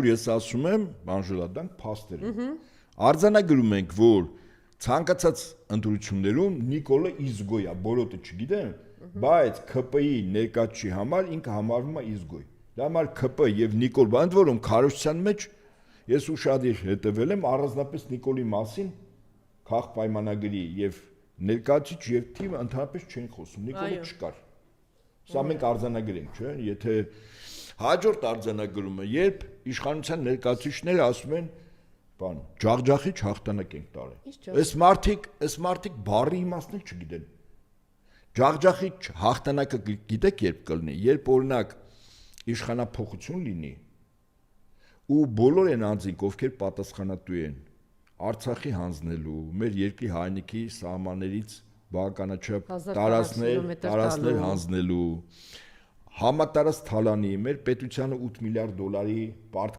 որ ես ասում եմ, բանժելադանք փաստեր են։ Արձանագրում ենք, որ ցանկացած ընտրություններում Նիկոլը իզգոյ է, բոլորը չգիտեն, բայց ՔՊ-ի ներկայացի համար ինքը համարվում է իզգոյ։ Դա համար ՔՊ եւ Նիկոլ, ընդ որում քարոզչության մեջ ես ուշադիր հետևել եմ առանձնապես Նիկոլի մասին քաղաք պայմանագրի եւ ներկայացիչ եւ թիվը ընդհանրապես չեն խոսում, Նիկոլը չկար։ Սա մենք արձանագրենք, չէ՞, եթե հաջորդ արձանագրումը, երբ իշխանության ներկայացիչները ասում են, բան, ջախջախիչ հաղթանակ ենք տարել։ Այս մարդիկ բառի իմաստն էլ չգիտեն։ Ջախջախիչ հաղթանակը գիտեք երբ կլինի, երբ օրինակ իշխանափոխություն լինի ու բոլոր են անձինք, ովքեր պատասխանատու են Արցախի հանձնելու, մեր երկրի հայնիկի սահմաններից բավականաչափ տարածքներ հանձնելու, համատարած թալանի, մեր պետությանը $8 միլիարդ պարտք